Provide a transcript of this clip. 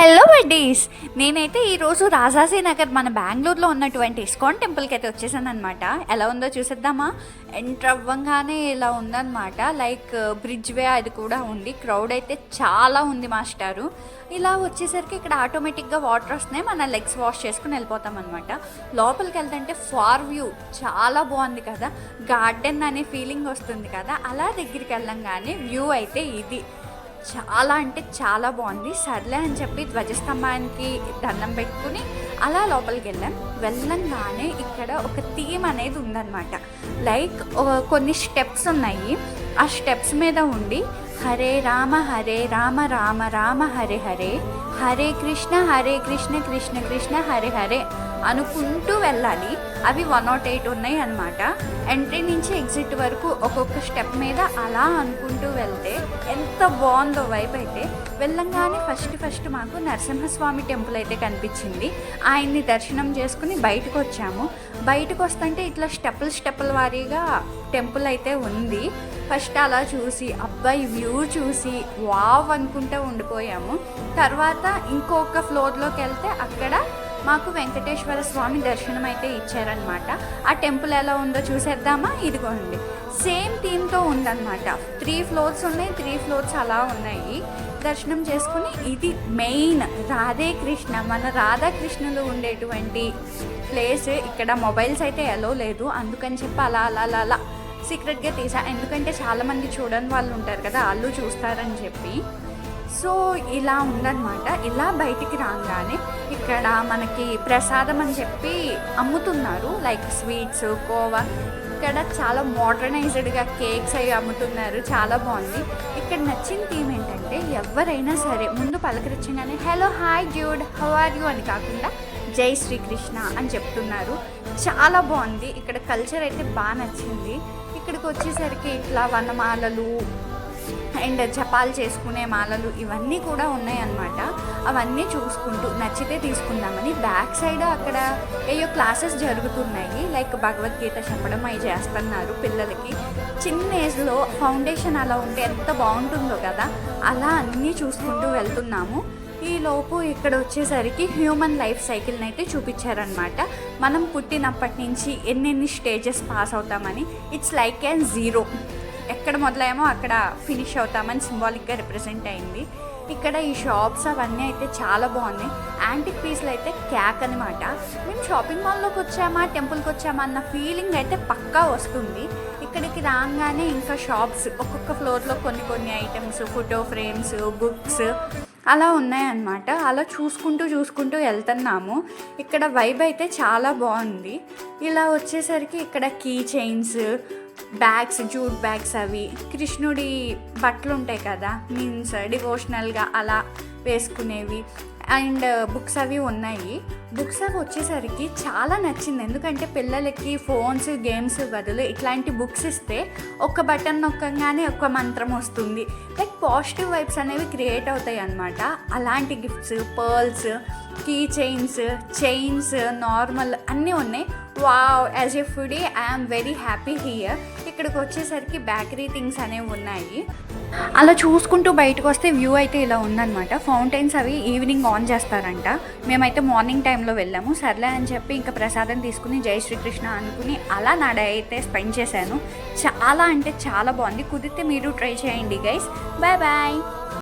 Hello buddies, నేనైతే ఈరోజు రాజాజీ నగర్ మన బెంగళూరులో ఉన్నటువంటి ఇస్కాన్ టెంపుల్కి అయితే వచ్చేసాను అనమాట. ఎలా ఉందో చూసేద్దామా. ఎంటర్ అవ్వంగానే ఇలా ఉందన్నమాట. లైక్ బ్రిడ్జ్ వే అది కూడా ఉంది. క్రౌడ్ అయితే చాలా ఉంది మాస్టారు. ఇలా వచ్చేసరికి ఇక్కడ ఆటోమేటిక్గా వాటర్ వస్తున్నాయి, మన లెగ్స్ వాష్ చేసుకుని వెళ్ళిపోతాం అనమాట. లోపలికి వెళ్తుంటే ఫార్ వ్యూ చాలా బాగుంది కదా, గార్డెన్ అనే ఫీలింగ్ వస్తుంది కదా. అలా దగ్గరికి వెళ్ళంగానే వ్యూ అయితే ఇది చాలా అంటే చాలా బాగుంది. సర్లే అని చెప్పి ధ్వజస్తంభానికి దండం పెట్టుకుని అలా లోపలికి వెళ్ళంగానే ఇక్కడ ఒక థీమ్ అనేది ఉందన్నమాట. లైక్ కొన్ని స్టెప్స్ ఉన్నాయి. ఆ స్టెప్స్ మీద ఉండి హరే రామ రామ రామ హరే హరే, హరే కృష్ణ కృష్ణ కృష్ణ హరే హరే అనుకుంటూ వెళ్ళాలి. అవి 108 ఉన్నాయి అన్నమాట. ఎంట్రీ నుంచి ఎగ్జిట్ వరకు ఒక్కొక్క స్టెప్ మీద అలా అనుకుంటూ వెళ్తే ఎంత బాగుందో వైపు అయితే. వెళ్ళంగానే ఫస్ట్ మాకు నరసింహస్వామి టెంపుల్ అయితే కనిపించింది. ఆయన్ని దర్శనం చేసుకుని బయటకు వచ్చాము. బయటకు వస్తుంటే ఇట్లా స్టెప్పుల వారీగా టెంపుల్ అయితే ఉంది. ఫస్ట్ అలా చూసి అబ్బాయి వ్యూ చూసి వావ్ అనుకుంటూ ఉండిపోయాము. తర్వాత ఇంకొక ఫ్లోర్లోకి వెళ్తే అక్కడ మాకు వెంకటేశ్వర స్వామి దర్శనం అయితే ఇచ్చారనమాట. ఆ టెంపుల్ ఎలా ఉందో చూసేద్దామా. ఇదిగోండి, సేమ్ థీమ్తో ఉందన్నమాట. 3 ఫ్లోర్స్ ఉన్నాయి, 3 ఫ్లోర్స్ అలా ఉన్నాయి. దర్శనం చేసుకుని ఇది మెయిన్ రాధేకృష్ణ, మన రాధాకృష్ణులు ఉండేటువంటి ప్లేస్. ఇక్కడ మొబైల్స్ అయితే ఎలో లేదు, అందుకని చెప్పి అలా సీక్రెట్గా తీసా. ఎందుకంటే చాలామంది చూడని వాళ్ళు ఉంటారు కదా, వాళ్ళు చూస్తారని చెప్పి. సో ఇలా ఉందన్నమాట. ఇలా బయటికి రాగానే ఇక్కడ మనకి ప్రసాదం అని చెప్పి అమ్ముతున్నారు. Like sweets, khoa. ఇక్కడ చాలా మోడర్నైజ్డ్గా కేక్స్ అవి అమ్ముతున్నారు. చాలా బాగుంది. ఇక్కడ నచ్చిన థీమ్ ఏంటంటే ఎవరైనా సరే ముందు పలకరించగానే hello hi dude how are you అని కాకుండా జై శ్రీకృష్ణ అని చెప్తున్నారు. చాలా బాగుంది. ఇక్కడ కల్చర్ అయితే బాగా నచ్చింది. ఇక్కడికి వచ్చేసరికి ఇట్లా వనమాలలు అండ్ జపాలు చేసుకునే మాలలు ఇవన్నీ కూడా ఉన్నాయన్నమాట. అవన్నీ చూసుకుంటూ నచ్చితే తీసుకుందామని బ్యాక్ సైడ్ అక్కడ ఏయో క్లాసెస్ జరుగుతున్నాయి. లైక్ భగవద్గీత చెప్పడం అవి చేస్తున్నారు పిల్లలకి. చిన్న ఏజ్లో ఫౌండేషన్ అలా ఉంటే ఎంత బాగుంటుందో కదా. అలా అన్నీ చూసుకుంటూ వెళ్తున్నాము. ఈలోపు ఇక్కడ వచ్చేసరికి హ్యూమన్ లైఫ్ సైకిల్ని అయితే చూపించారనమాట. మనం పుట్టినప్పటి నుంచి ఎన్నెన్ని స్టేజెస్ పాస్ అవుతామని. It's like an 0. ఎక్కడ మొదలయ్యామో అక్కడ ఫినిష్ అవుతామని సింబాలిక్గా రిప్రజెంట్ అయింది. ఇక్కడ ఈ షాప్స్ అవన్నీ అయితే చాలా బాగున్నాయి. యాంటిక్ పీస్లు అయితే క్యాక్ అనమాట. మేము షాపింగ్ మాల్లోకి వచ్చామా టెంపుల్కి వచ్చామా అన్న ఫీలింగ్ అయితే పక్కా వస్తుంది. ఇక్కడికి రాగానే ఇంకా షాప్స్ ఒక్కొక్క ఫ్లోర్లో కొన్ని ఐటమ్స్, ఫోటో ఫ్రేమ్స్, బుక్స్ అలా ఉన్నాయన్నమాట. అలా చూసుకుంటూ వెళ్తున్నాము. ఇక్కడ వైబ్ అయితే చాలా బాగుంది. ఇలా వచ్చేసరికి ఇక్కడ key chains, bags, jute bags, అవి కృష్ణుడి బట్టలు ఉంటాయి కదా, మీన్స్ డివోషనల్గా అలా వేసుకునేవి అండ్ బుక్స్ అవి ఉన్నాయి. బుక్స్ అవి వచ్చేసరికి చాలా నచ్చింది. ఎందుకంటే పిల్లలకి ఫోన్స్, గేమ్స్ బదులు ఇట్లాంటి బుక్స్ ఇస్తే ఒక బటన్ నొక్కగానే ఒక మంత్రం వస్తుంది. లైక్ పాజిటివ్ వైబ్స్ అనేవి క్రియేట్ అవుతాయి అన్నమాట. అలాంటి gifts, pearls, key chains normal అన్నీ ఉన్నాయి. Wow, as a foodie I'm very happy here. ఇక్కడికి వచ్చేసరికి బేకరీ థింగ్స్ అనేవి ఉన్నాయి. అలా చూసుకుంటూ బయటకు వస్తే వ్యూ అయితే ఇలా ఉందన్నమాట. ఫౌంటైన్స్ అవి ఈవినింగ్ ఆన్ చేస్తారంట. మేమైతే మార్నింగ్ టైంలో వెళ్ళాము. సర్లే అని చెప్పి ఇంకా ప్రసాదం తీసుకుని జై శ్రీకృష్ణ అనుకుని అలా నా డే అయితే స్పెండ్ చేశాను. చాలా అంటే చాలా బాగుంది. కుదిరితే మీరు ట్రై చేయండి గైస్. బాయ్.